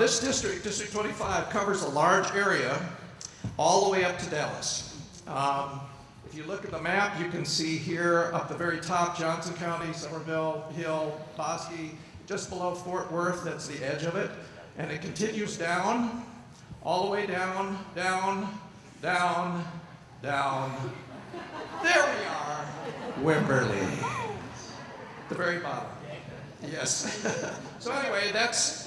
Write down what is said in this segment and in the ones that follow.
This district, District 25, covers a large area all the way up to Dallas. If you look at the map, you can see here up the very top, Johnson County, Somerville, Hill, Bosque, just below Fort Worth, that's the edge of it. And it continues down, all the way down, down, down, down. There we are, Wimberley, the very bottom. Yes. So anyway, that's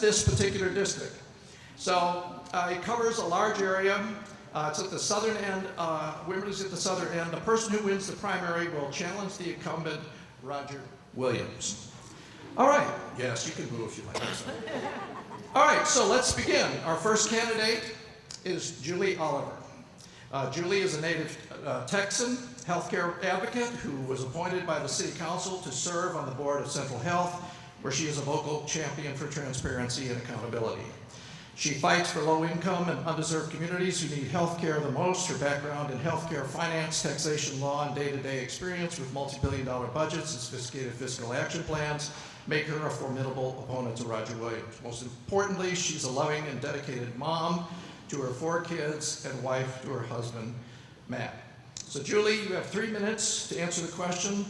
this particular district. So it covers a large area. It's at the southern end. Wimberley's at the southern end. The person who wins the primary will challenge the incumbent, Roger Williams. All right. Yes, you can move if you like. All right, so let's begin. Our first candidate is Julie Oliver. Julie is a native Texan healthcare advocate who was appointed by the City Council to serve on the Board of Central Health, where she is a vocal champion for transparency and accountability. She fights for low-income and undeserved communities who need health care the most. Her background in healthcare finance, taxation law, and day-to-day experience with multi-billion-dollar budgets and sophisticated fiscal action plans make her a formidable opponent to Roger Williams. Most importantly, she's a loving and dedicated mom to her 4 kids and wife to her husband, Matt. So Julie, you have 3 minutes to answer the question.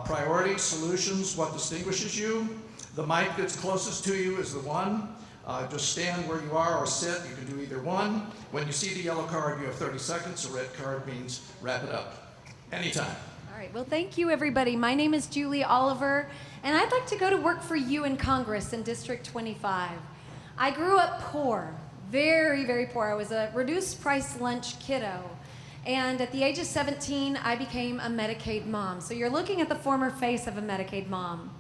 Priorities, solutions, what distinguishes you. The mic that's closest to you is the one. Just stand where you are or sit. You can do either one. When you see the yellow card, you have 30 seconds. The red card means wrap it up. Anytime. All right. Well, thank you, everybody. My name is Julie Oliver, and I'd like to go to work for you in Congress in District 25. I grew up poor, very, very poor. I was a reduced price lunch kiddo. And at the age of 17, I became a Medicaid mom. So you're looking at the former face of a Medicaid mom.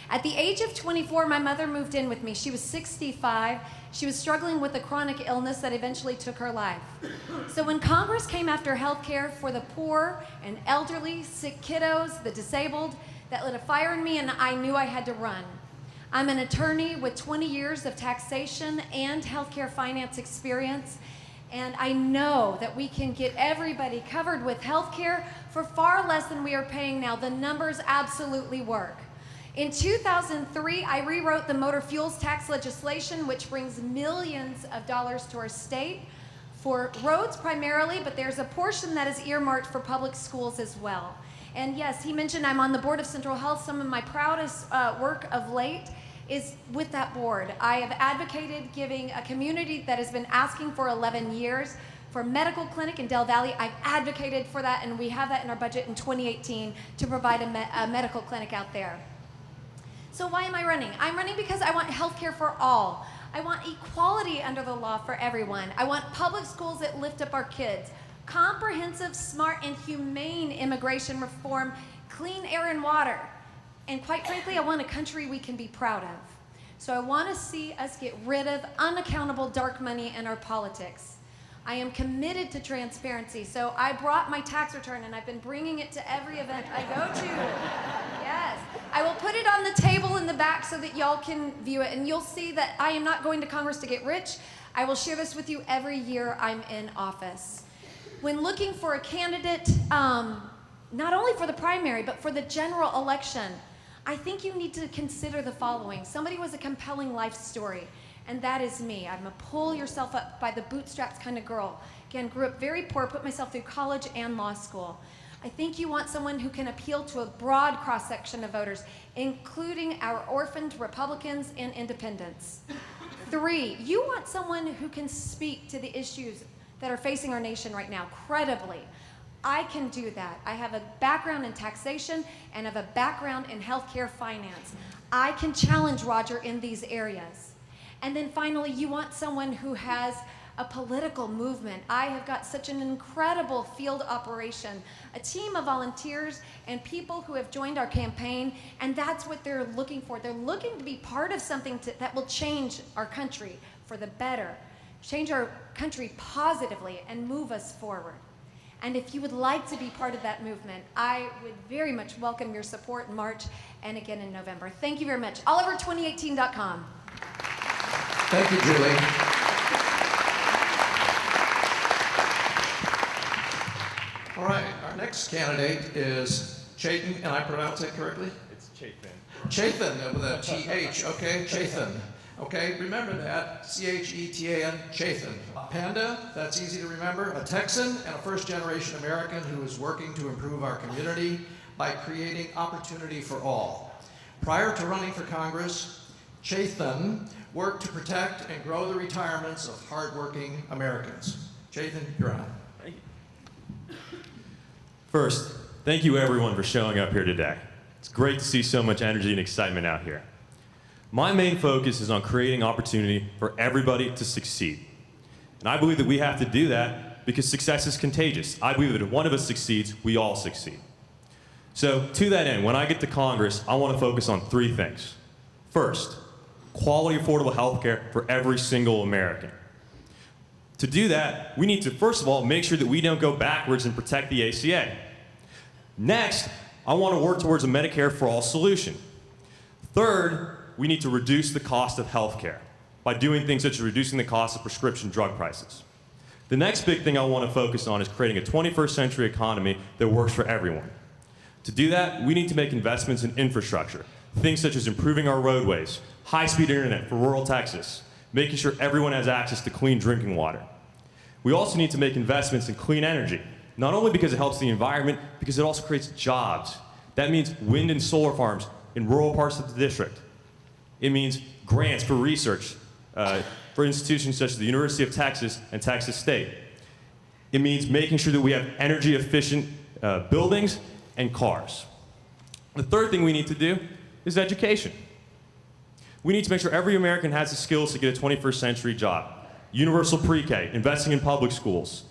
At the age of 24, my mother moved in with me. She was 65. She was struggling with a chronic illness that eventually took her life. So when Congress came after health care for the poor and elderly, sick kiddos, the disabled, that lit a fire in me, and I knew I had to run. I'm an attorney with 20 years of taxation and healthcare finance experience, and I know that we can get everybody covered with healthcare for far less than we are paying now. The numbers absolutely work. In 2003, I rewrote the motor fuels tax legislation, which brings millions of dollars to our state for roads primarily, but there's a portion that is earmarked for public schools as well. And yes, he mentioned I'm on the Board of Central Health. Some of my proudest work of late is with that board. I have advocated giving a community that has been asking for 11 years for a medical clinic in Del Valley. I've advocated for that, and we have that in our budget in 2018 to provide a medical clinic out there. So why am I running? I'm running because I want health care for all. I want equality under the law for everyone. I want public schools that lift up our kids. Comprehensive, smart, and humane immigration reform, clean air and water. And quite frankly, I want a country we can be proud of. So I want to see us get rid of unaccountable dark money in our politics. I am committed to transparency, so I brought my tax return and I've been bringing it to every event I go to. Yes. I will put it on the table in the back so that y'all can view it, and you'll see that I am not going to Congress to get rich. I will share this with you every year I'm in office. When looking for a candidate, not only for the primary, but for the general election, I think you need to consider the following. Somebody with a compelling life story, and that is me. I'm a pull yourself up by the bootstraps kind of girl. Again, grew up very poor, put myself through college and law school. I think you want someone who can appeal to a broad cross-section of voters, including our orphaned Republicans and independents. 3, you want someone who can speak to the issues that are facing our nation right now credibly. I can do that. I have a background in taxation and have a background in healthcare finance. I can challenge Roger in these areas. And then finally, you want someone who has a political movement. I have got such an incredible field operation, a team of volunteers and people who have joined our campaign, and that's what they're looking for. They're looking to be part of something that will change our country for the better, change our country positively, and move us forward. And if you would like to be part of that movement, I would very much welcome your support in March and again in November. Thank you very much. Oliver2018.com. Thank you, Julie. All right, our next candidate is Chetan, and I pronounce it correctly? It's Chetan. Chetan, with a T-H, okay, Chetan. Okay, remember that. C-H-E-T-A-N, Chetan. Panda, that's easy to remember. A Texan and a first-generation American who is working to improve our community by creating opportunity for all. Prior to running for Congress, Chetan worked to protect and grow the retirements of hardworking Americans. Chetan, you're on. Thank you. First, thank you everyone for showing up here today. It's great to see so much energy and excitement out here. My main focus is on creating opportunity for everybody to succeed. And I believe that we have to do that because success is contagious. I believe that if one of us succeeds, we all succeed. So to that end, when I get to Congress, I want to focus on three things. First, quality, affordable health care for every single American. To do that, we need to, first of all, make sure that we don't go backwards and protect the ACA. Next, I want to work towards a Medicare for all solution. Third, we need to reduce the cost of health care by doing things such as reducing the cost of prescription drug prices. The next big thing I want to focus on is creating a 21st century economy that works for everyone. To do that, we need to make investments in infrastructure, things such as improving our roadways, high-speed internet for rural Texas, making sure everyone has access to clean drinking water. We also need to make investments in clean energy, not only because it helps the environment, because it also creates jobs. That means wind and solar farms in rural parts of the district. It means grants for research for institutions such as the University of Texas and Texas State. It means making sure that we have energy efficient buildings and cars. The third thing we need to do is education. We need to make sure every American has the skills to get a 21st century job. Universal pre-K, investing in public schools,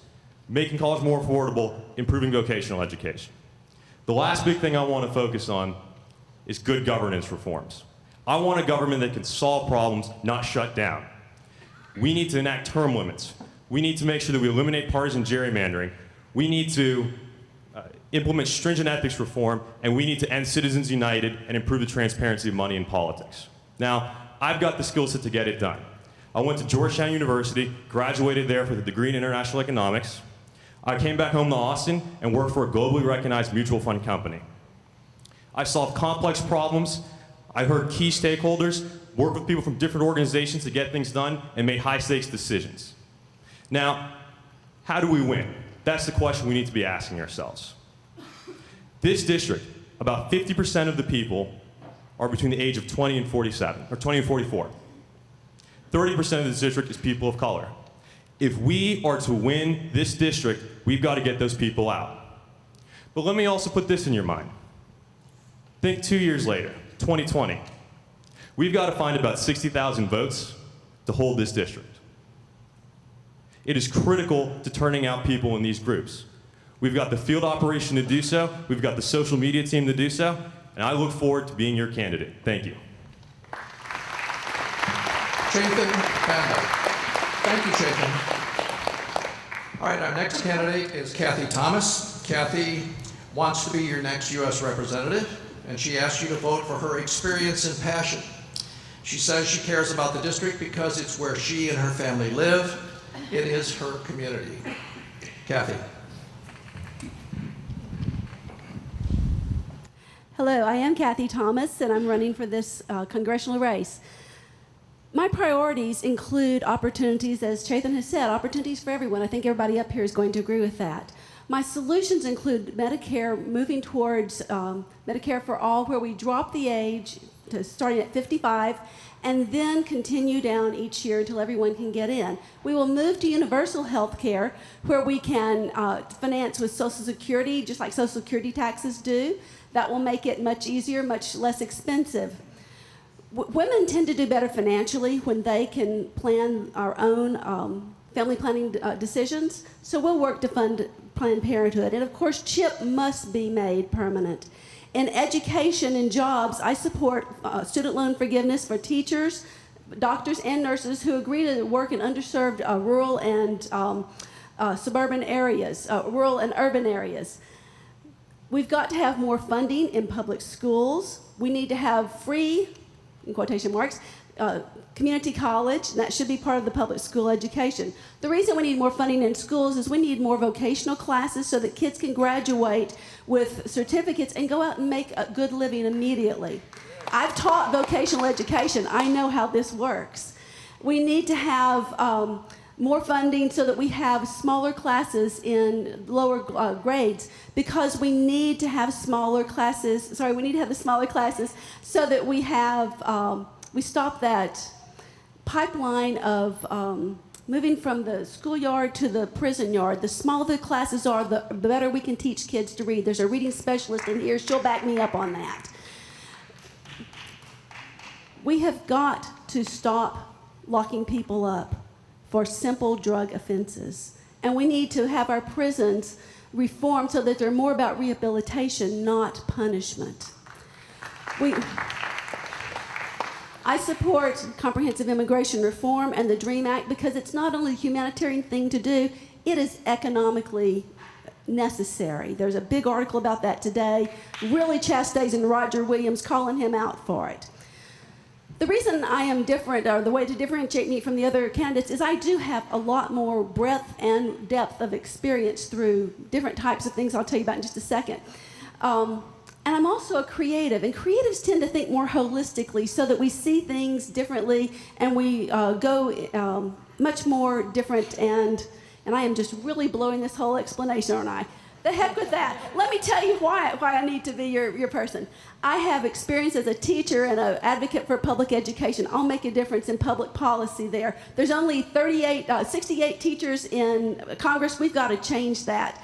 making college more affordable, improving vocational education. The last big thing I want to focus on is good governance reforms. I want a government that can solve problems, not shut down. We need to enact term limits. We need to make sure that we eliminate partisan gerrymandering. We need to implement stringent ethics reform, and we need to end Citizens United and improve the transparency of money in politics. Now, I've got the skill set to get it done. I went to Georgetown University, graduated there with a degree in international economics. I came back home to Austin and worked for a globally recognized mutual fund company. I solved complex problems. I heard key stakeholders, worked with people from different organizations to get things done, and made high-stakes decisions. Now, how do we win? That's the question we need to be asking ourselves. This district, about 50% of the people are between the age of 20 and 47, or 20 and 44. 30% of this district is people of color. If we are to win this district, we've got to get those people out. But let me also put this in your mind. Think 2 years later, 2020. We've got to find about 60,000 votes to hold this district. It is critical to turning out people in these groups. We've got the field operation to do so, we've got the social media team to do so, and I look forward to being your candidate. Thank you. Chetan Panda. Thank you, Chetan. All right, our next candidate is Kathi Thomas. Kathi wants to be your next U.S. representative, and she asks you to vote for her experience and passion. She says she cares about the district because it's where she and her family live. It is her community. Kathi. Hello, I am Kathi Thomas, and I'm running for this congressional race. My priorities include opportunities, as Chetan has said, opportunities for everyone. I think everybody up here is going to agree with that. My solutions include Medicare, moving towards Medicare for all, where we drop the age to starting at 55 and then continue down each year until everyone can get in. We will move to universal health care, where we can finance with Social Security, just like Social Security taxes do. That will make it much easier, much less expensive. Women tend to do better financially when they can plan our own family planning decisions, so we'll work to fund Planned Parenthood. And of course, CHIP must be made permanent. In education and jobs, I support student loan forgiveness for teachers, doctors, and nurses who agree to work in underserved rural and suburban areas, rural and urban areas. We've got to have more funding in public schools. We need to have free, in quotation marks, community college, and that should be part of the public school education. The reason we need more funding in schools is we need more vocational classes so that kids can graduate with certificates and go out and make a good living immediately. I've taught vocational education. I know how this works. We need to have more funding so that we have smaller classes in lower grades, because we need to have smaller classes. We need to have the smaller classes so that we have we stop that pipeline of moving from the schoolyard to the prison yard. The smaller the classes are, the better we can teach kids to read. There's a reading specialist in here. She'll back me up on that. We have got to stop locking people up for simple drug offenses. And we need to have our prisons reformed so that they're more about rehabilitation, not punishment. I support comprehensive immigration reform and the DREAM Act because it's not only a humanitarian thing to do, it is economically necessary. There's a big article about that today, really chastising Roger Williams, calling him out for it. The reason I am different, or the way to differentiate me from the other candidates, is I do have a lot more breadth and depth of experience through different types of things I'll tell you about in just a second. And I'm also a creative, and creatives tend to think more holistically so that we see things differently and we go much more different, and I am just really blowing this whole explanation, aren't I? The heck with that. Let me tell you why I need to be your person. I have experience as a teacher and an advocate for public education. I'll make a difference in public policy there. There's only 68 teachers in Congress. We've got to change that.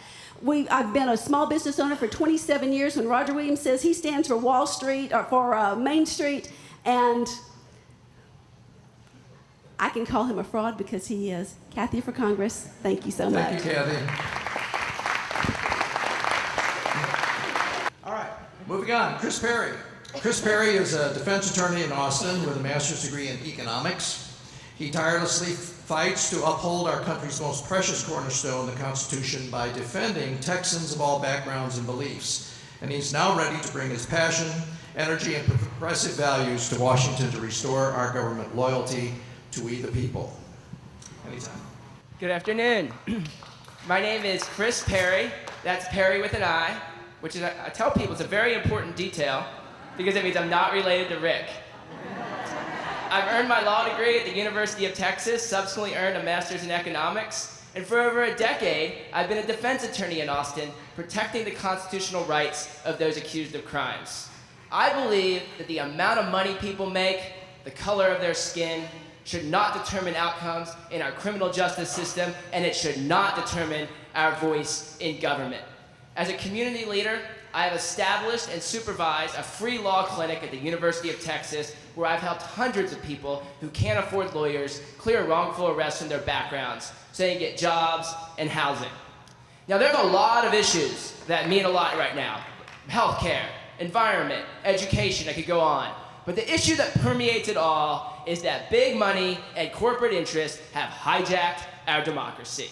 I've been a small business owner for 27 years. When Roger Williams says he stands for Wall Street or for Main Street, and I can call him a fraud because he is. Kathi for Congress. Thank you so much. Thank you, Kathi. All right, moving on. Chris Perri. Chris Perri is a defense attorney in Austin with a master's degree in economics. He tirelessly fights to uphold our country's most precious cornerstone, the Constitution, by defending Texans of all backgrounds and beliefs. And he's now ready to bring his passion, energy, and progressive values to Washington to restore our government loyalty to we the people. Anytime. Good afternoon. My name is Chris Perri. That's Perry with an I, which is, I tell people, it's a very important detail because it means I'm not related to Rick. I've earned my law degree at the University of Texas, subsequently earned a master's in economics, and for over a decade, I've been a defense attorney in Austin, protecting the constitutional rights of those accused of crimes. I believe that the amount of money people make, the color of their skin, should not determine outcomes in our criminal justice system, and it should not determine our voice in government. As a community leader, I have established and supervised a free law clinic at the University of Texas where I've helped hundreds of people who can't afford lawyers clear wrongful arrests from their backgrounds so they can get jobs and housing. Now, there's a lot of issues that mean a lot right now. Healthcare, environment, education, I could go on. But the issue that permeates it all is that big money and corporate interests have hijacked our democracy.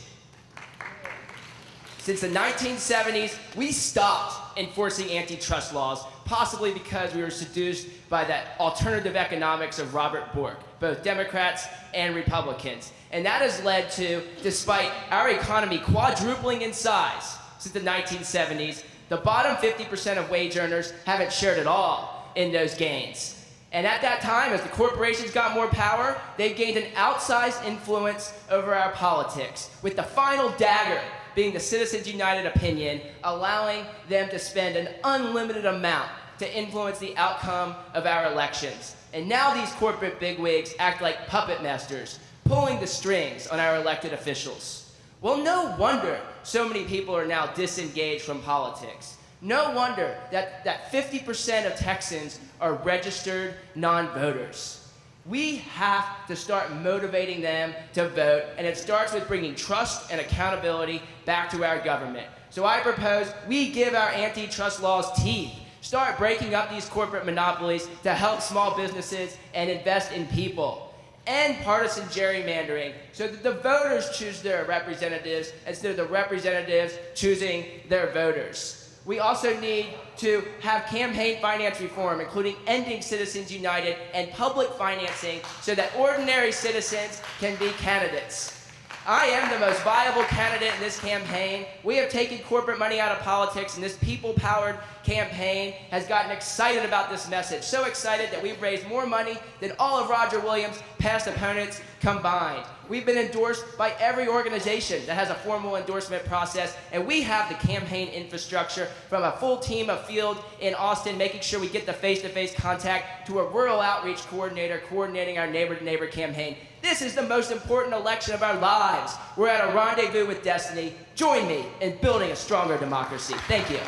Since the 1970s, we stopped enforcing antitrust laws, possibly because we were seduced by that alternative economics of Robert Bork, both Democrats and Republicans. And that has led to, despite our economy quadrupling in size since the 1970s, the bottom 50% of wage earners haven't shared at all in those gains. And at that time, as the corporations got more power, they gained an outsized influence over our politics, with the final dagger being the Citizens United opinion, allowing them to spend an unlimited amount to influence the outcome of our elections. And now these corporate bigwigs act like puppet masters, pulling the strings on our elected officials. Well, no wonder so many people are now disengaged from politics. No wonder that 50% of Texans are registered non-voters. We have to start motivating them to vote, and it starts with bringing trust and accountability back to our government. So I propose we give our antitrust laws teeth, start breaking up these corporate monopolies to help small businesses and invest in people. End partisan gerrymandering so that the voters choose their representatives instead of the representatives choosing their voters. We also need to have campaign finance reform, including ending Citizens United and public financing so that ordinary citizens can be candidates. I am the most viable candidate in this campaign. We have taken corporate money out of politics, and this people-powered campaign has gotten excited about this message. So excited that we've raised more money than all of Roger Williams' past opponents combined. We've been endorsed by every organization that has a formal endorsement process, and we have the campaign infrastructure from a full team of field in Austin, making sure we get the face-to-face contact, to a rural outreach coordinator coordinating our neighbor-to-neighbor campaign. This is the most important election of our lives. We're at a rendezvous with destiny. Join me in building a stronger democracy. Thank you.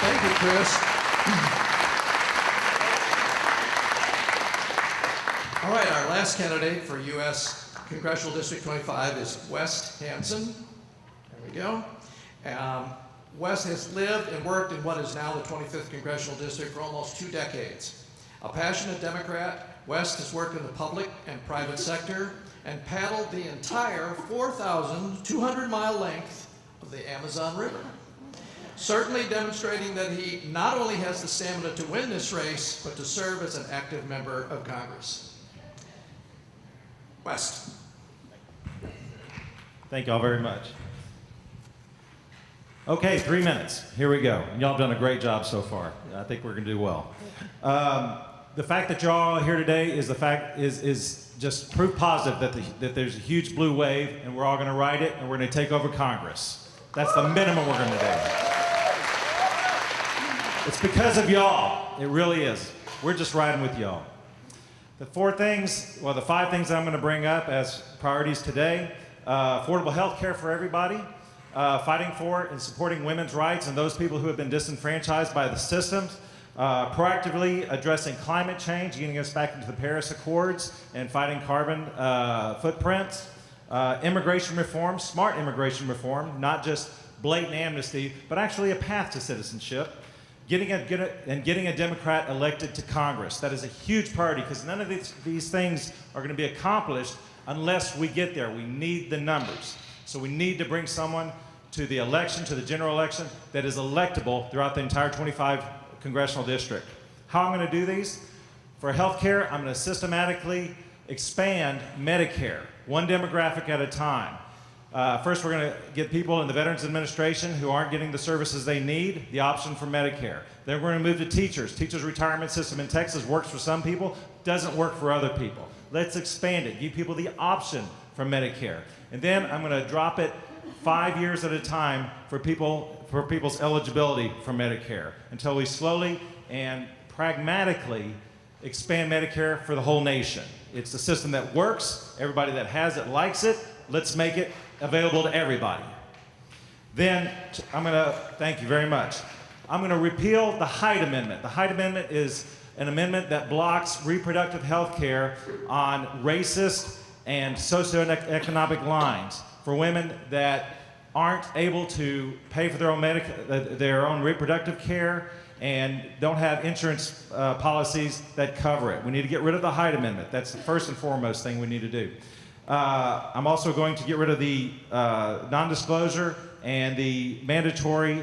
Thank you, Chris. All right, our last candidate for U.S. Congressional District 25 is West Hansen. There we go. West has lived and worked in what is now the 25th Congressional District for almost 2 decades. A passionate Democrat, West has worked in the public and private sector and paddled the entire 4,200-mile length of the Amazon River, certainly demonstrating that he not only has the stamina to win this race, but to serve as an active member of Congress. West. Thank y'all very much. Okay, 3 minutes. Here we go. Y'all have done a great job so far. I think we're going to do well. The fact that y'all are here today is just proof positive that there's a huge blue wave, and we're all going to ride it, and we're going to take over Congress. That's the minimum we're going to do. It's because of y'all. It really is. We're just riding with y'all. The 5 things that I'm going to bring up as priorities today: affordable health care for everybody, fighting for and supporting women's rights and those people who have been disenfranchised by the systems, proactively addressing climate change, getting us back into the Paris Accords and fighting carbon footprints, immigration reform, smart immigration reform, not just blatant amnesty, but actually a path to citizenship, getting a Democrat elected to Congress. That is a huge priority because none of these things are going to be accomplished unless we get there. We need the numbers. So we need to bring someone to the election, to the general election, that is electable throughout the entire 25 congressional district. How I'm going to do these? For health care, I'm going to systematically expand Medicare, one demographic at a time. First, we're going to get people in the Veterans Administration who aren't getting the services they need, the option for Medicare. Then we're going to move to teachers. Teachers' retirement system in Texas works for some people, doesn't work for other people. Let's expand it, give people the option for Medicare. And then I'm going to drop it 5 years at a time for people's eligibility for Medicare until we slowly and pragmatically expand Medicare for the whole nation. It's a system that works. Everybody that has it likes it. Let's make it available to everybody. Then thank you very much. I'm going to repeal the Hyde Amendment. The Hyde Amendment is an amendment that blocks reproductive health care on racist and socioeconomic lines for women that aren't able to pay for their own reproductive care and don't have insurance policies that cover it. We need to get rid of the Hyde Amendment. That's the first and foremost thing we need to do. I'm also going to get rid of the non-disclosure and the mandatory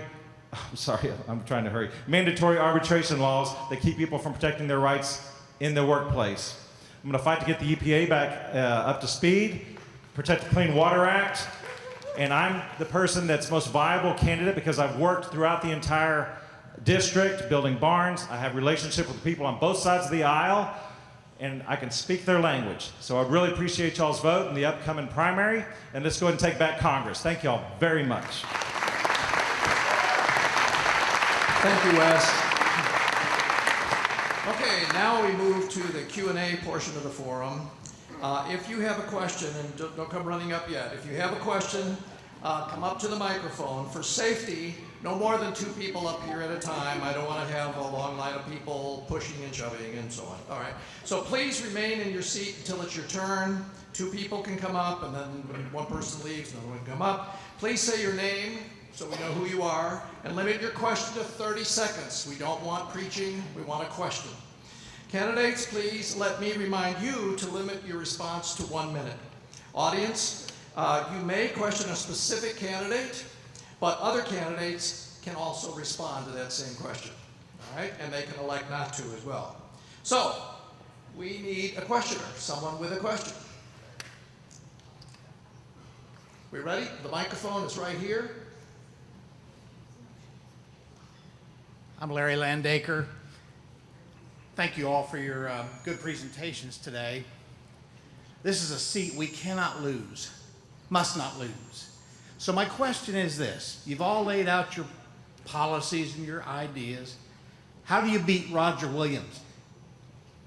arbitration laws that keep people from protecting their rights in the workplace. I'm going to fight to get the EPA back up to speed, protect the Clean Water Act, and I'm the person that's most viable candidate because I've worked throughout the entire district building barns. I have relationship with people on both sides of the aisle, and I can speak their language. So I really appreciate y'all's vote in the upcoming primary, and let's go ahead and take back Congress. Thank y'all very much. Thank you, Wes. Okay, now we move to the Q&A portion of the forum. If you have a question, and don't come running up yet, if you have a question, come up to the microphone. For safety, no more than 2 people up here at a time. I don't want to have a long line of people pushing and shoving and so on. All right. So please remain in your seat until it's your turn. 2 people can come up, and then when one person leaves, another one can come up. Please say your name so we know who you are, and limit your question to 30 seconds. We don't want preaching. We want a question. Candidates, please let me remind you to limit your response to 1 minute. Audience, you may question a specific candidate, but other candidates can also respond to that same question, all right? And they can elect not to as well. So, we need a questioner, someone with a question. We ready? The microphone is right here. I'm Larry Landaker. Thank you all for your good presentations today. This is a seat we cannot lose, must not lose. So my question is this. You've all laid out your policies and your ideas. How do you beat Roger Williams?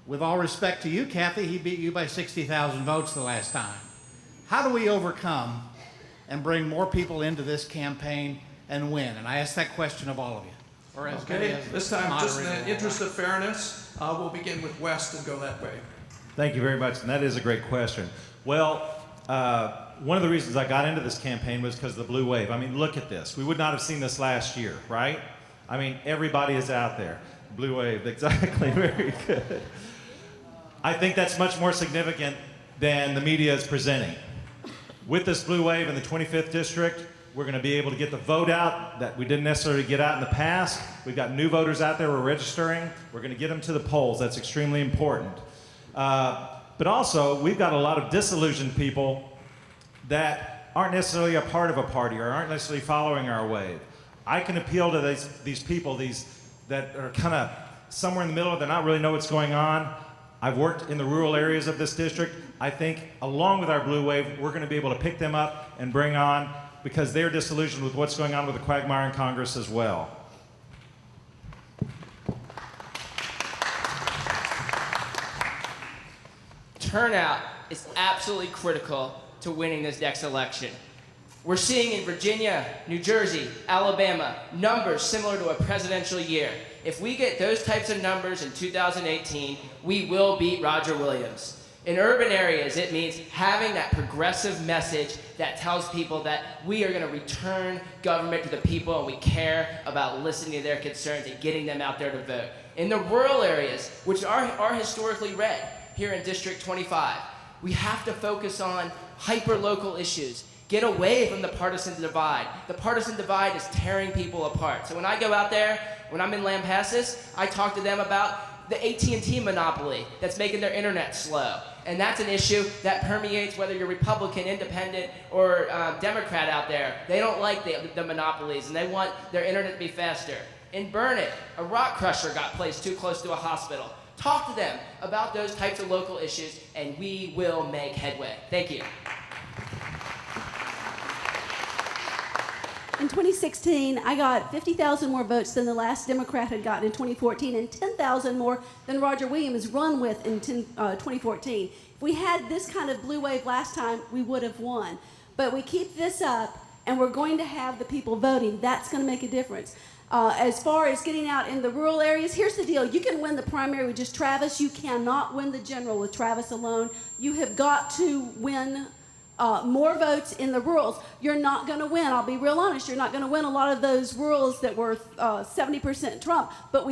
With all respect to you, Kathy, he beat you by 60,000 votes the last time. How do we overcome and bring more people into this campaign and win? And I ask that question of all of you. Or as many Okay, as this time, just in moderator the will interest allow. of fairness, we'll begin with West and go that way. Thank you very much, and that is a great question. Well, one of the reasons I got into this campaign was because of the blue wave. I mean, look at this. We would not have seen this last year, right? I mean, everybody is out there. Blue wave, exactly, very good. I think that's much more significant than the media is presenting. With this blue wave in the 25th district, we're going to be able to get the vote out that we didn't necessarily get out in the past. We've got new voters out there we're registering. We're going to get them to the polls. That's extremely important. But also, we've got a lot of disillusioned people that aren't necessarily a part of a party or aren't necessarily following our wave. I can appeal to these people, that are kind of somewhere in the middle, they not really know what's going on. I've worked in the rural areas of this district. I think along with our blue wave, we're going to be able to pick them up and bring on, because they're disillusioned with what's going on with the quagmire in Congress as well. Turnout is absolutely critical to winning this next election. We're seeing in Virginia, New Jersey, Alabama, numbers similar to a presidential year. If we get those types of numbers in 2018, we will beat Roger Williams. In urban areas, it means having that progressive message that tells people that we are going to return government to the people and we care about listening to their concerns and getting them out there to vote. In the rural areas, which are historically red here in District 25, we have to focus on hyper-local issues. Get away from the partisan divide. The partisan divide is tearing people apart. So when I go out there, when I'm in Lampasas, I talk to them about the AT&T monopoly that's making their internet slow. And that's an issue that permeates whether you're Republican, Independent, or Democrat out there. They don't like the monopolies, and they want their internet to be faster. In Burnett, a rock crusher got placed too close to a hospital. Talk to them about those types of local issues, and we will make headway. Thank you. In 2016, I got 50,000 more votes than the last Democrat had gotten in 2014 and 10,000 more than Roger Williams run with in 2014. If we had this kind of blue wave last time, we would have won. But we keep this up, and we're going to have the people voting. That's going to make a difference. As far as getting out in the rural areas, here's the deal. You can win the primary with just Travis. You cannot win the general with Travis alone. You have got to win more votes in the rurals. You're not going to win. I'll be real honest. You're not going to win a lot of those rurals that were 70% Trump. But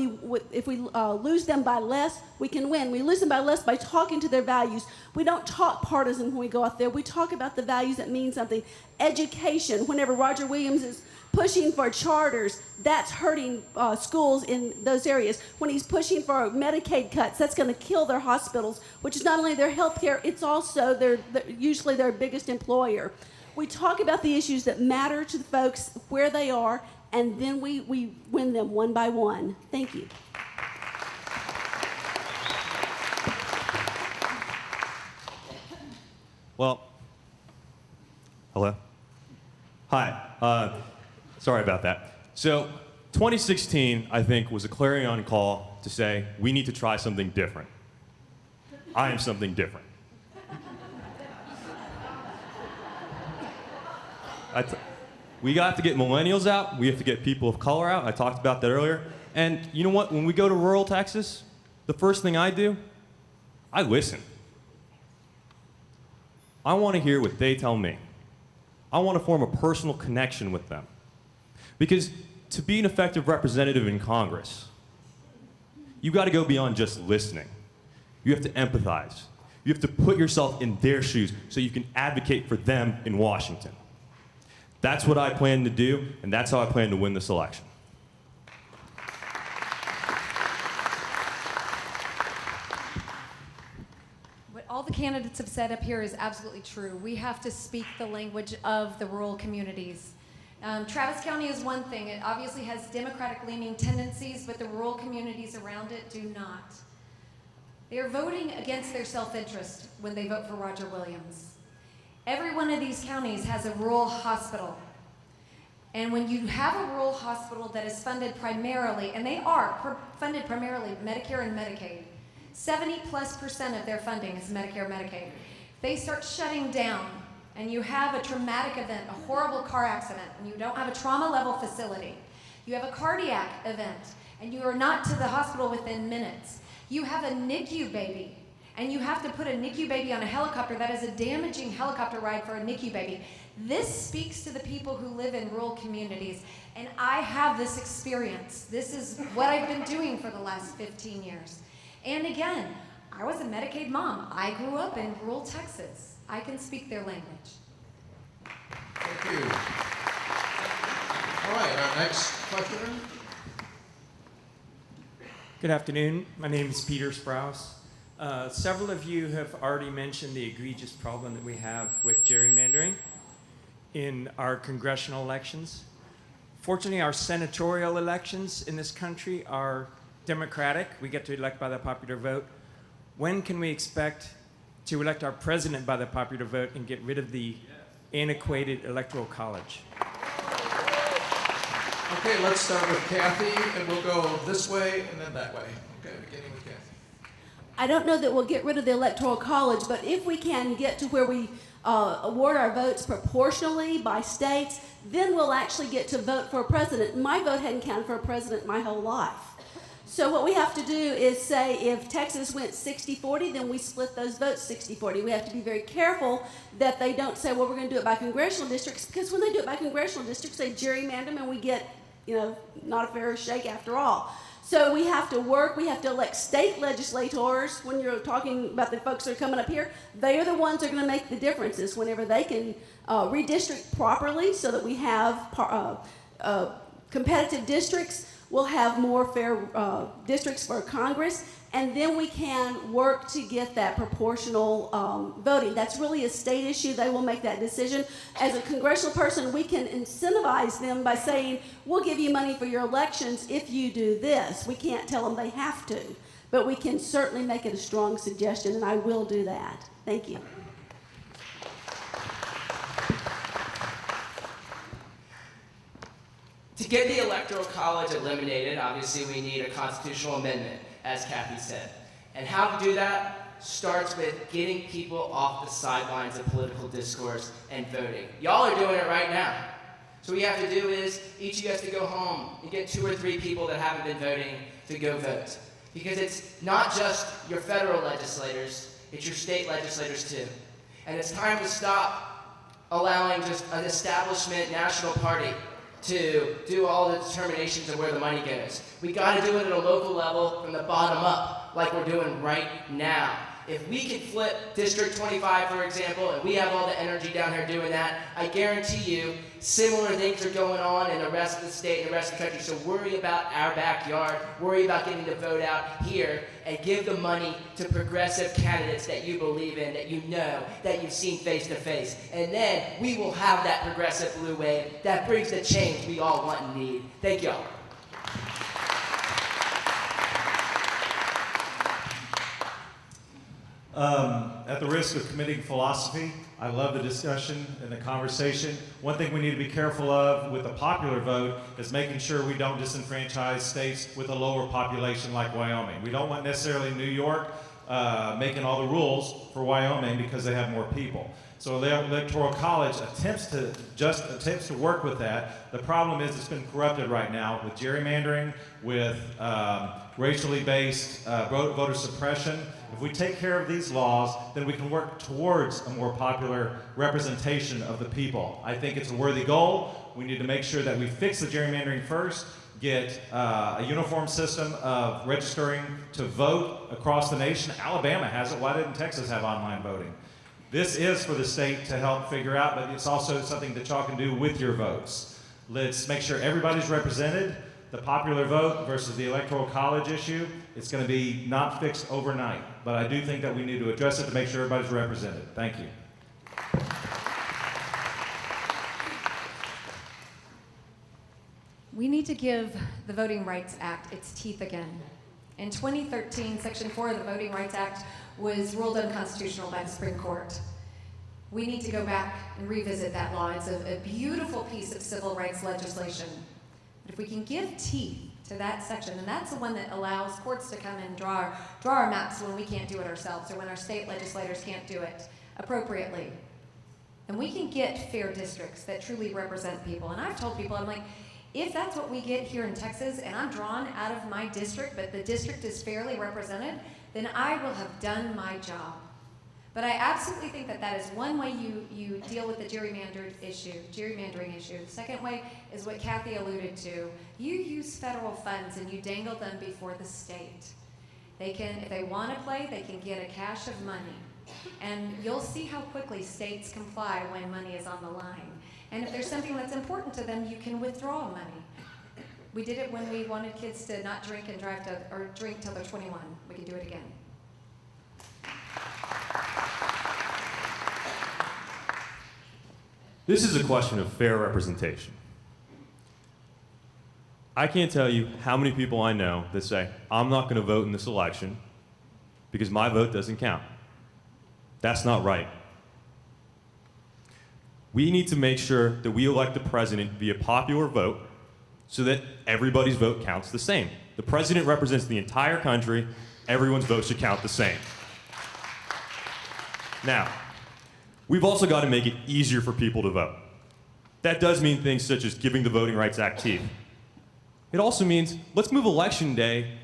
if we lose them by less, we can win. We lose them by less by talking to their values. We don't talk partisan when we go out there. We talk about the values that mean something. Education. Whenever Roger Williams is pushing for charters, that's hurting schools in those areas. When he's pushing for Medicaid cuts, that's going to kill their hospitals, which is not only their health care, it's also usually their biggest employer. We talk about the issues that matter to the folks where they are, and then we win them one by one. Thank you. Well, hello? Hi. Sorry about that. So 2016, I think, was a clarion call to say, we need to try something different. I am something different. We got to get millennials out. We have to get people of color out. I talked about that earlier. And you know what? When we go to rural Texas, the first thing I do, I listen. I want to hear what they tell me. I want to form a personal connection with them. Because to be an effective representative in Congress, you got to go beyond just listening. You have to empathize. You have to put yourself in their shoes so you can advocate for them in Washington. That's what I plan to do, and that's how I plan to win this election. What all the candidates have said up here is absolutely true. We have to speak the language of the rural communities. Travis County is one thing. It obviously has Democratic-leaning tendencies, but the rural communities around it do not. They are voting against their self-interest when they vote for Roger Williams. Every one of these counties has a rural hospital. And when you have a rural hospital that is funded primarily, and they are funded primarily Medicare and Medicaid, 70+% of their funding is Medicare, Medicaid. They start shutting down, and you have a traumatic event, a horrible car accident, and you don't have a trauma level facility. You have a cardiac event, and you are not to the hospital within minutes. You have a NICU baby, and you have to put a NICU baby on a helicopter. That is a damaging helicopter ride for a NICU baby. This speaks to the people who live in rural communities, and I have this experience. This is what I've been doing for the last 15 years. And again, I was a Medicaid mom. I grew up in rural Texas. I can speak their language. Thank you. All right, our next questioner. Good afternoon. My name is Peter Sprouse. Several of you have already mentioned the egregious problem that we have with gerrymandering in our congressional elections. Fortunately, our senatorial elections in this country are democratic. We get to elect by the popular vote. When can we expect to elect our president by the popular vote and get rid of the antiquated electoral college? Okay, let's start with Kathy, and we'll go this way and then that way. Okay, beginning with Kathy. I don't know that we'll get rid of the electoral college, but if we can get to where we award our votes proportionally by states, then we'll actually get to vote for a president. My vote hadn't counted for a president my whole life. So what we have to do is say if Texas went 60-40, then we split those votes 60-40. We have to be very careful that they don't say, well, we're going to do it by congressional districts, because when they do it by congressional districts, they gerrymander them and we get, not a fair shake after all. So we have to work, we have to elect state legislators. When you're talking about the folks that are coming up here, they are the ones that are going to make the differences whenever they can redistrict properly so that we have competitive districts. We'll have more fair districts for Congress, and then we can work to get that proportional voting. That's really a state issue. They will make that decision. As a congressional person, we can incentivize them by saying, we'll give you money for your elections if you do this. We can't tell them they have to, but we can certainly make it a strong suggestion, and I will do that. Thank you. To get the Electoral College eliminated, obviously we need a constitutional amendment, as Kathy said. And how to do that starts with getting people off the sidelines of political discourse and voting. Y'all are doing it right now. So what you have to do is, each of you has to go home and get 2 or 3 people that haven't been voting to go vote. Because it's not just your federal legislators, it's your state legislators too. And it's time to stop allowing just an establishment national party to do all the determinations of where the money goes. We got to do it at a local level from the bottom up, like we're doing right now. If we can flip District 25, for example, and we have all the energy down here doing that, I guarantee you similar things are going on in the rest of the state and the rest of the country. So worry about our backyard, worry about getting the vote out here, and give the money to progressive candidates that you believe in, that you know, that you've seen face to face. And then we will have that progressive blue wave that brings the change we all want and need. Thank y'all. At the risk of committing philosophy, I love the discussion and the conversation. One thing we need to be careful of with the popular vote is making sure we don't disenfranchise states with a lower population like Wyoming. We don't want necessarily New York making all the rules for Wyoming because they have more people. So the Electoral College attempts to work with that. The problem is it's been corrupted right now with gerrymandering, with racially based voter suppression. If we take care of these laws, then we can work towards a more popular representation of the people. I think it's a worthy goal. We need to make sure that we fix the gerrymandering first, get a uniform system of registering to vote across the nation. Alabama has it. Why didn't Texas have online voting? This is for the state to help figure out, but it's also something that y'all can do with your votes. Let's make sure everybody's represented. The popular vote versus the Electoral College issue, it's going to be not fixed overnight. but I do think that we need to address it to make sure everybody's represented. Thank you. We need to give the Voting Rights Act its teeth again. In 2013, Section 4 of the Voting Rights Act was ruled unconstitutional by the Supreme Court. We need to go back and revisit that law. It's a beautiful piece of civil rights legislation. But if we can give teeth to that section, and that's the one that allows courts to come and draw our maps when we can't do it ourselves, or when our state legislators can't do it appropriately. And we can get fair districts that truly represent people. And I've told people, I'm like, if that's what we get here in Texas, and I'm drawn out of my district, but the district is fairly represented, then I will have done my job. But I absolutely think that that is one way you deal with the gerrymandering issue. The second way is what Kathi alluded to. You use federal funds and you dangle them before the state. They can, if they want to play, they can get a cache of money. And you'll see how quickly states comply when money is on the line. And if there's something that's important to them, you can withdraw money. We did it when we wanted kids to not drink and drive or drink till they're 21. We can do it again. This is a question of fair representation. I can't tell you how many people I know that say, I'm not going to vote in this election because my vote doesn't count. That's not right. We need to make sure that we elect the president via popular vote so that everybody's vote counts the same. The president represents the entire country. Everyone's vote should count the same. Now, we've also got to make it easier for people to vote. That does mean things such as giving the Voting Rights Act teeth. It also means let's move Election Day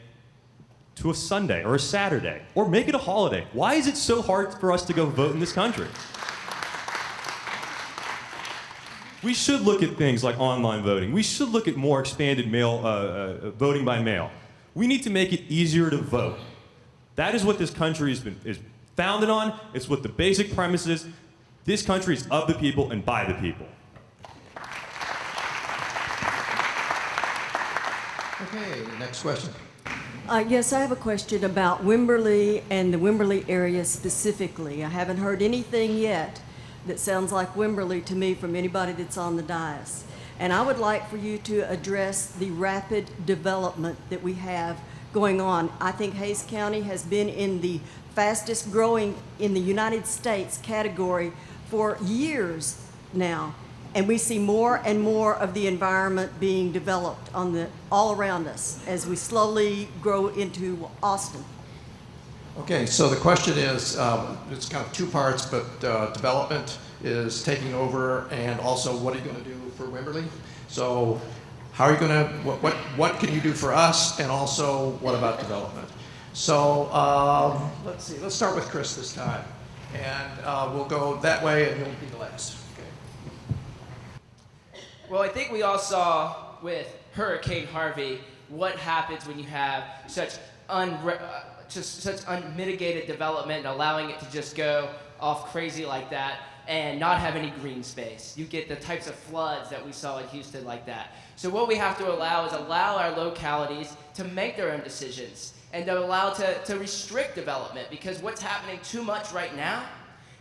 to a Sunday or a Saturday, or make it a holiday. Why is it so hard for us to go vote in this country? We should look at things like online voting. We should look at more expanded voting by mail. We need to make it easier to vote. That is what this country is founded on. It's what the basic premise is. This country is of the people and by the people. Okay, next question. Yes, I have a question about Wimberley and the Wimberley area specifically. I haven't heard anything yet that sounds like Wimberley to me from anybody that's on the dais. And I would like for you to address the rapid development that we have going on. I think Hays County has been in the fastest growing in the United States category for years now. And we see more and more of the environment being developed all around us as we slowly grow into Austin. Okay, so the question is, it's kind of two parts, but development is taking over, and also what are you going to do for Wimberley? So how are you going to, what can you do for us, and also what about development? So let's see, let's start with Chris this time, and we'll go that way, and you'll be the last. Okay. Well, I think we all saw with Hurricane Harvey what happens when you have such unmitigated development and allowing it to just go off crazy like that and not have any green space. You get the types of floods that we saw in Houston like that. So what we have to allow is allow our localities to make their own decisions and to allow to restrict development, because what's happening too much right now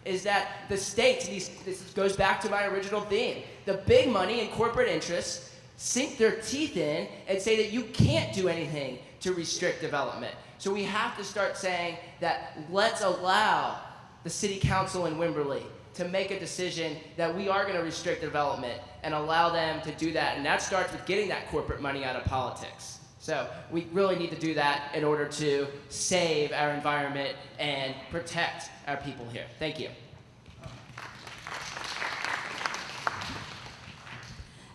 is that the states, this goes back to my original theme, the big money and corporate interests sink their teeth in and say that you can't do anything to restrict development. So we have to start saying that let's allow the city council in Wimberley to make a decision that we are going to restrict development and allow them to do that. And that starts with getting that corporate money out of politics. So we really need to do that in order to save our environment and protect our people here. Thank you.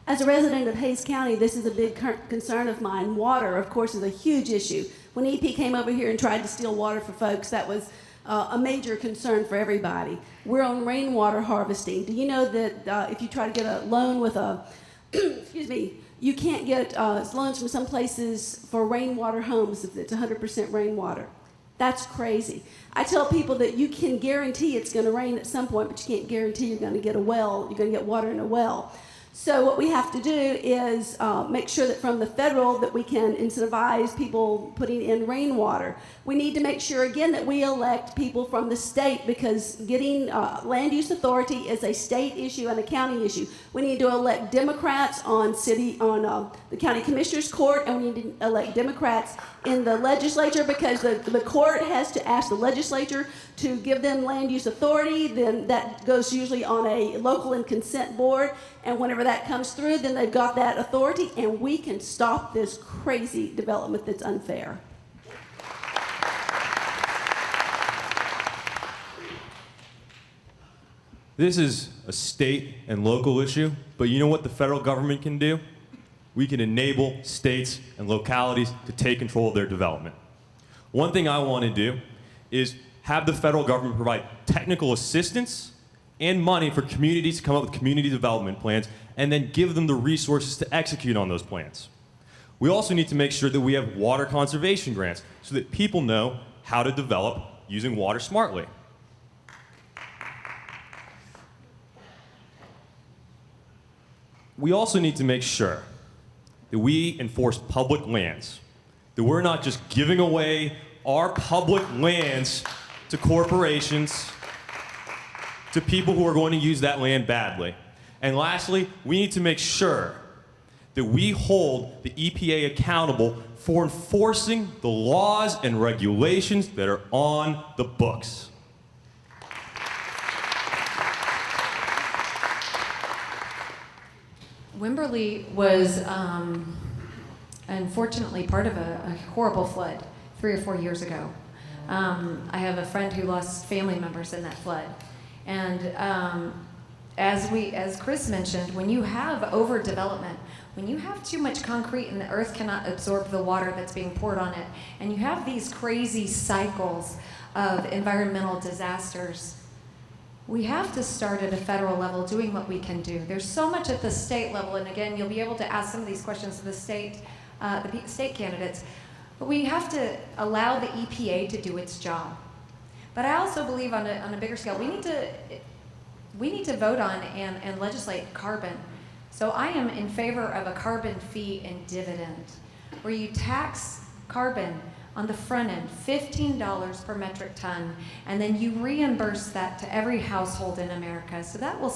As a resident of Hays County, this is a big concern of mine. Water, of course, is a huge issue. When EP came over here and tried to steal water for folks, that was a major concern for everybody. We're on rainwater harvesting. Do you know that if you try to get a loan with a, excuse me, you can't get loans from some places for rainwater homes if it's 100% rainwater? That's crazy. I tell people that you can guarantee it's going to rain at some point, but you can't guarantee you're going to get a well, you're going to get water in a well. So what we have to do is make sure that from the federal that we can incentivize people putting in rainwater. We need to make sure again that we elect people from the state, because getting land use authority is a state issue and a county issue. We need to elect Democrats on the county commissioners court, and we need to elect Democrats in the legislature, because the court has to ask the legislature to give them land use authority. Then that goes usually on a local and consent board, and whenever that comes through, then they've got that authority, and we can stop this crazy development that's unfair. This is a state and local issue, but you know what the federal government can do? We can enable states and localities to take control of their development. One thing I want to do is have the federal government provide technical assistance and money for communities to come up with community development plans, and then give them the resources to execute on those plans. We also need to make sure that we have water conservation grants so that people know how to develop using water smartly. We also need to make sure that we enforce public lands, that we're not just giving away our public lands to corporations, to people who are going to use that land badly. And lastly, we need to make sure that we hold the EPA accountable for enforcing the laws and regulations that are on the books. Wimberley was unfortunately part of a horrible flood 3 or 4 years ago. I have a friend who lost family members in that flood. And as Chris mentioned, when you have overdevelopment, when you have too much concrete and the earth cannot absorb the water that's being poured on it, and you have these crazy cycles of environmental disasters, we have to start at a federal level doing what we can do. There's so much at the state level, and again, you'll be able to ask some of these questions to the state candidates, but we have to allow the EPA to do its job. But I also believe on a bigger scale, we need to vote on and legislate carbon. So I am in favor of a carbon fee and dividend, where you tax carbon on the front end, $15 per metric ton, and then you reimburse that to every household in America. So that will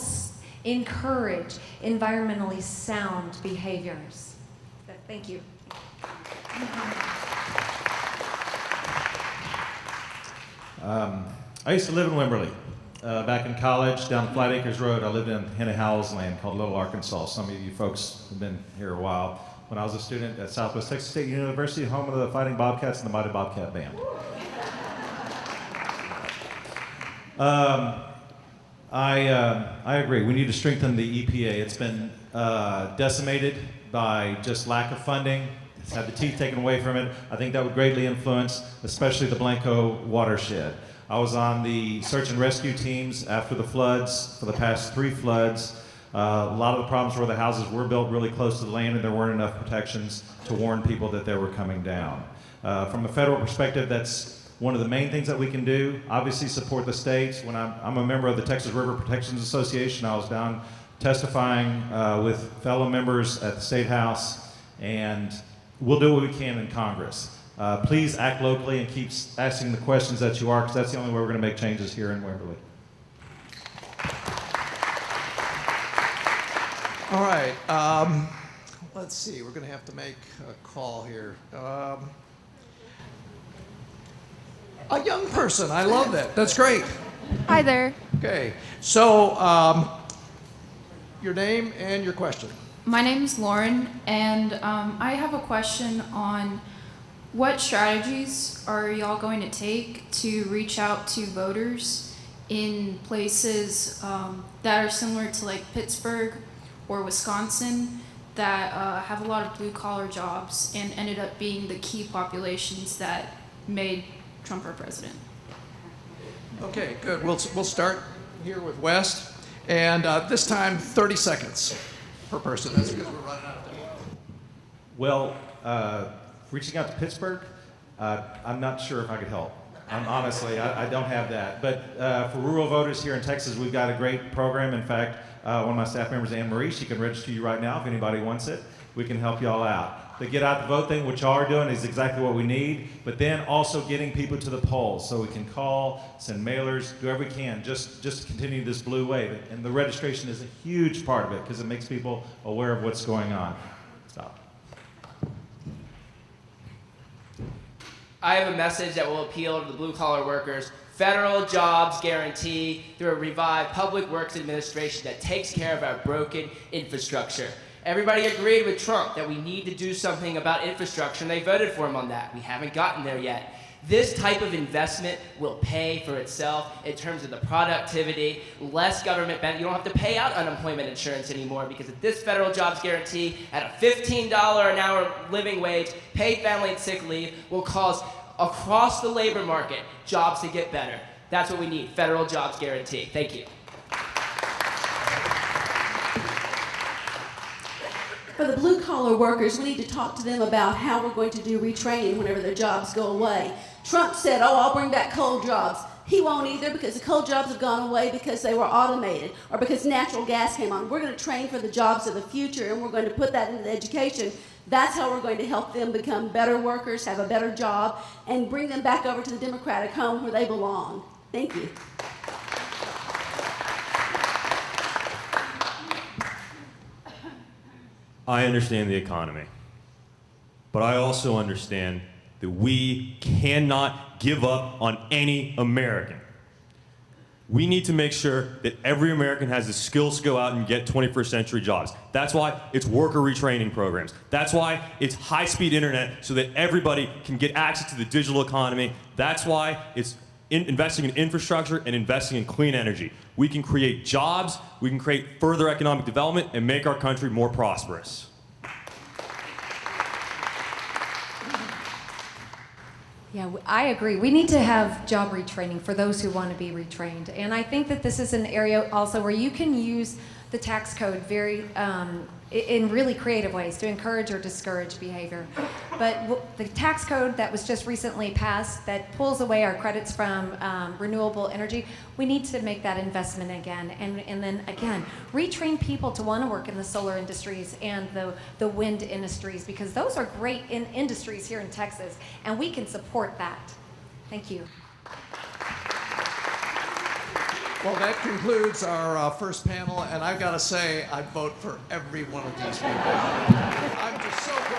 encourage environmentally sound behaviors. So, thank you. I used to live in Wimberley. Back in college, down Flat Acres Road, I lived in Henry Howell's land called Little Arkansas. Some of you folks have been here a while. When I was a student at Southwest Texas State University, home of the Fighting Bobcats and the Mighty Bobcat Band. I agree. We need to strengthen the EPA. It's been decimated by just lack of funding. It's had the teeth taken away from it. I think that would greatly influence, especially the Blanco watershed. I was on the search and rescue teams after the floods, for the past 3 floods. A lot of the problems were the houses were built really close to the land and there weren't enough protections to warn people that they were coming down. From a federal perspective, that's one of the main things that we can do. Obviously support the states. When I'm a member of the Texas River Protections Association, I was down testifying with fellow members at the State House, and we'll do what we can in Congress. Please act locally and keep asking the questions that you are, because that's the only way we're going to make changes here in Wimberley. All right, let's see, we're gonna have to make a call here. A young person, I love that, that's great. Hi there. Okay, so your name and your question. My name is Lauren, and I have a question on what strategies are y'all going to take to reach out to voters in places that are similar to like Pittsburgh or Wisconsin that have a lot of blue-collar jobs and ended up being the key populations that made Trump our president? Okay, good. We'll start here with West, and this time 30 seconds per person. That's because we're running out of time. Well, reaching out to Pittsburgh, I'm not sure if I could help. Honestly, I don't have that. But for rural voters here in Texas, we've got a great program. In fact, one of my staff members, Anne Marie, she can register you right now if anybody wants it. We can help you all out. The get out the vote thing, which y'all are doing, is exactly what we need. But then also getting people to the polls so we can call, send mailers, do whatever we can, just to continue this blue wave. And the registration is a huge part of it because it makes people aware of what's going on. Stop. I have a message that will appeal to the blue-collar workers. Federal jobs guarantee through a revived public works administration that takes care of our broken infrastructure. Everybody agreed with Trump that we need to do something about infrastructure, and they voted for him on that. We haven't gotten there yet. This type of investment will pay for itself in terms of the productivity, less government benefit. You don't have to pay out unemployment insurance anymore because of this federal jobs guarantee at a $15 an hour living wage, paid family and sick leave will cause across the labor market jobs to get better. That's what we need, federal jobs guarantee. Thank you. For the blue-collar workers, we need to talk to them about how we're going to do retraining whenever their jobs go away. Trump said, oh, I'll bring back coal jobs. He won't either because the coal jobs have gone away because they were automated or because natural gas came on. We're going to train for the jobs of the future, and we're going to put that into the education. That's how we're going to help them become better workers, have a better job, and bring them back over to the Democratic home where they belong. Thank you. I understand the economy, but I also understand that we cannot give up on any American. We need to make sure that every American has the skills to go out and get 21st century jobs. That's why it's worker retraining programs. That's why it's high-speed internet so that everybody can get access to the digital economy. That's why it's investing in infrastructure and investing in clean energy. We can create jobs, we can create further economic development, and make our country more prosperous. Yeah, I agree. We need to have job retraining for those who want to be retrained. And I think that this is an area also where you can use the tax code in really creative ways to encourage or discourage behavior. But the tax code that was just recently passed that pulls away our credits from renewable energy, we need to make that investment again. And then again, retrain people to want to work in the solar industries and the wind industries because those are great industries here in Texas and we can support that. Thank you. Well, that concludes our first panel, and I've got to say, I'd vote for every one of these people. I'm just so grateful.